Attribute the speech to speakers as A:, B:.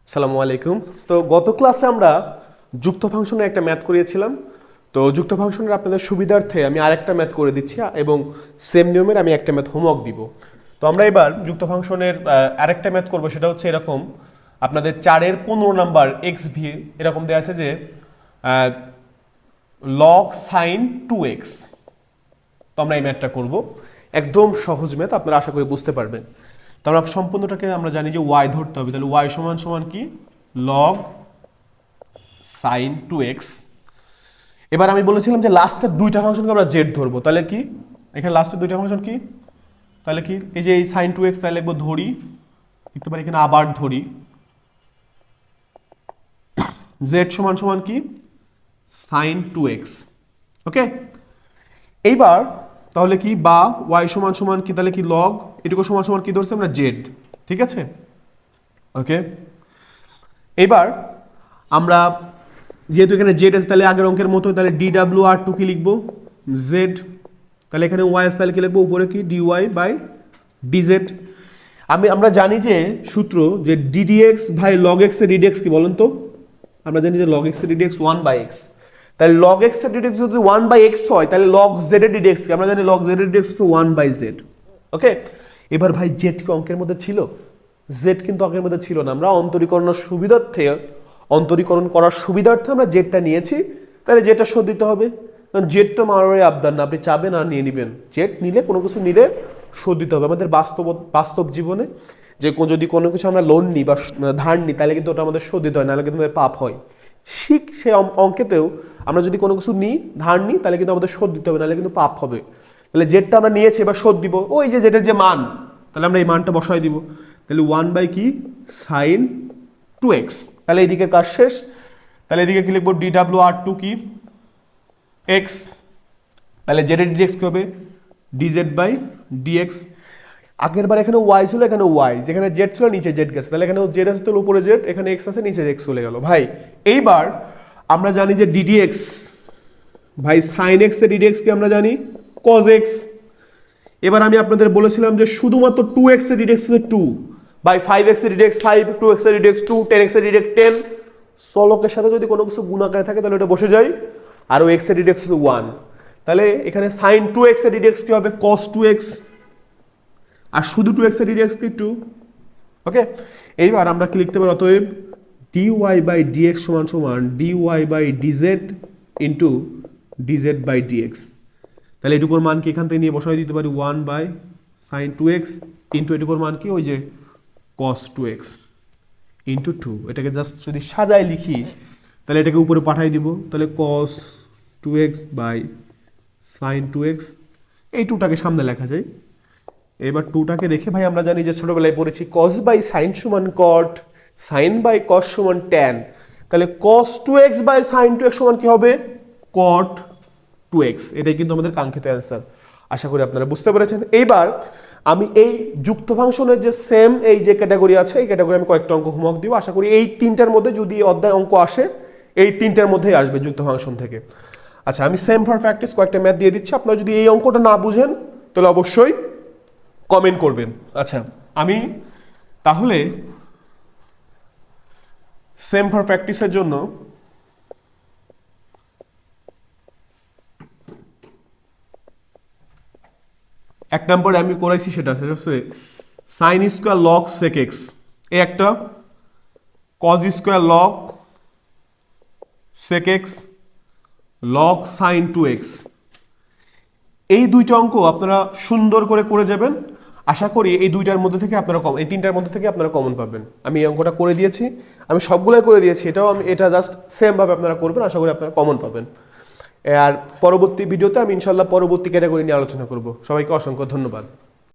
A: আসসালামু আলাইকুম। তো গত ক্লাসে আমরা যুক্ত ফাংশনের একটা ম্যাথ করিয়েছিলাম। তো যুক্ত ফাংশনের আপনাদের সুবিধার্থে আমি আরেকটা ম্যাথ করে দিচ্ছি এবং সেম নিয়মের আমি একটা ম্যাথ হোমওয়ার্ক দিব। তো আমরা এবার যুক্ত ফাংশনের আরেকটা ম্যাথ করব, সেটা হচ্ছে এরকম। আপনাদের 4-এর 15 নাম্বার এক্স ভি এরকম দেওয়া আছে যে লগ সাইন 2x। তো আমরা এই ম্যাথটা করব, একদম সহজ ম্যাথ, আপনারা আশা করি বুঝতে পারবেন। তো আমরা সম্পূর্ণটাকে আমরা জানি যে ওয়াই ধরতে হবে, তাহলে ওয়াই সমান সমান কি লগ সাইন 2x। এবার আমি বলেছিলাম যে লাস্টের দুইটা ফাংশনকে আমরা জেড ধরবো, তাহলে কি এখানে লাস্টের দুইটা ফাংশন কি, তাহলে কি এই যে এই সাইন 2x, তাহলে একবার ধরি, লিখতে পারি এখানে আবার ধরি জেড সমান সমান কি সাইন 2x। ওকে, এইবার তাহলে কি বা ওয়াই সমান সমান কি, তাহলে কি লগ এটুকু সমান সমান কি ধরছি আমরা জেড, ঠিক আছে। ওকে, এবার আমরা যেহেতু এখানে জেড আছে তাহলে আগের অঙ্কের মতো তাহলে ডি ডাব্লিউ আর টু কি লিখবো জেড, তাহলে এখানে ওয়াই আছে তাহলে কি লিখবো উপরে কি ডি ওয়াই বাই ডিজেড। আমরা জানি যে সূত্র যে ডিডিএক্স ভাই লগ এক্স এর ডিডিএক্স কি বলেন তো, আমরা জানি যে লগ এক্স এর ডিডিএক্স 1/x, তাহলে লগ এক্স এর ডিডিএক্স যদি 1/x হয় তাহলে লগ জেড এর ডিডিএক্স কি আমরা জানি লগ জেড এর ডিডিএক্স হচ্ছে 1/z। ওকে, এবার ভাই জেড কি অঙ্কের মধ্যে ছিল? জেড কিন্তু অঙ্কের মধ্যে ছিল না, আমরা অন্তরীকরণ করার সুবিধার্থে আমরা জেডটা নিয়েছি, তাহলে জেডটা শোধ দিতে হবে। কারণ জেডটা মারার আবদার না, আপনি চাবেন আর নিয়ে নেবেন, জেড নিলে কোনো কিছু নিলে শোধ দিতে হবে। আমাদের বাস্তব জীবনে যে যদি কোনো কিছু আমরা লোন নিই বা ধার নিই তাহলে কিন্তু ওটা আমাদের শোধ দিতে হয়, নাহলে কিন্তু আমাদের পাপ হয়। ঠিক সেই অঙ্কেতেও আমরা যদি কোনো কিছু নিই ধার নিই তাহলে কিন্তু আমাদের শোধ দিতে হবে, নাহলে কিন্তু পাপ হবে। তাহলে জেডটা আমরা নিয়েছি, এবার শোধ দিব, ওই যে জেডের যে মান, তাহলে আমরা এই মানটা বসাই দিব, তাহলে 1 কি সাইন 2x। তাহলে এইদিকে কাজ শেষ, তাহলে এদিকে কি লিখবো ডি ডাব্লিউ আর টু কি এক্স, তাহলে জেড এর ডিএক্স কি হবে ডিজেড বাই ডিএক্স। আগের বার এখানে ওয়াই ছিল, এখানে ওয়াই, যেখানে জেড ছিল নিচে জেড গেছে, তাহলে এখানে জেড আছে তাহলে উপরে জেড, এখানে এক্স আছে নিচে এক্স চলে গেল। ভাই এইবার আমরা জানি যে ডিডিএক্স ভাই সাইন এক্স এর ডিডিএক্স কি আমরা জানি কজ এক্স। এবার আমি আপনাদের বলেছিলাম যে শুধুমাত্র 2x এর ডিডিএক্স হচ্ছে 2 বাই 5x এর ডিডিএক্স 5, 2x এর ডিডিএক্স 2, 10x এর ডিডিএক্স 10। চলকের সাথে যদি কোনো কিছু গুণ আকারে থাকে তাহলে এটা বসে যায়, আর ওই x এর ডিডিএক্স হচ্ছে 1, তাহলে এখানে sin 2x এর ডিডিএক্স কি হবে cos 2x, আর শুধু 2x এর ডিডিএক্স কি 2। ওকে, এইবার আমরা কি লিখতে পারি, অতএব dy বাই dx সমান সমান dy by dz into dz by dx। তাহলে এটুকুর মান কি এখান থেকে নিয়ে বসাই দিতে পারি 1 বাই সাইন 2x ইন্টু এটুকুর মান কি ওই যে cos 2x ইন্টু 2। এটাকে জাস্ট যদি সাজায় লিখি তাহলে এটাকে উপরে পাঠাই দিব, তাহলে cos 2x by sine 2x, এই 2টাকে সামনে লেখা যায়। এবার 2টাকে রেখে ভাই আমরা জানি যে ছোটবেলায় পড়েছি cos বাই সাইন সমান cot, সাইন বাই cos সমান tan, তাহলে cos 2x by sine 2x সমান কি হবে cot 2x। এটাই কিন্তু আমাদের কাঙ্ক্ষিত অ্যান্সার, আশা করি আপনারা বুঝতে পেরেছেন। এইবার আমি এই যুক্ত ফাংশনের যে সেম এই যে ক্যাটাগরি আছে, এই ক্যাটাগরি আমি কয়েকটা অঙ্ক হোমওয়ার্ক দিব, আশা করি এই তিনটার মধ্যে যদি অধ্যায় অঙ্ক আসে এই তিনটার মধ্যেই আসবে যুক্ত ফাংশন থেকে। আচ্ছা, আমি সেম ফর প্র্যাকটিস কয়েকটা ম্যাথ দিয়ে দিচ্ছি, আপনারা যদি এই অঙ্কটা না বুঝেন তাহলে অবশ্যই কমেন্ট করবেন। আচ্ছা, আমি তাহলে সেম ফর প্র্যাকটিসের জন্য এক নম্বরে আমি করাইছি, সেটা হচ্ছে sine square log sec x, এই একটা cos square log sec x log sine 2x। এই দুইটা অঙ্ক আপনারা সুন্দর করে করে যাবেন, আশা করি এই দুইটার মধ্যে থেকে আপনারা এই তিনটার মধ্যে থেকে আপনারা কমন পাবেন। আমি এই অঙ্কটা করে দিয়েছি, আমি সবগুলোই করে দিয়েছি, এটা জাস্ট সেমভাবে আপনারা করবেন, আশা করি আপনারা কমন পাবেন। আর পরবর্তী ভিডিওতে আমি ইনশাল্লাহ পরবর্তী ক্যাটাগরি নিয়ে আলোচনা করব। সবাইকে অসংখ্য ধন্যবাদ।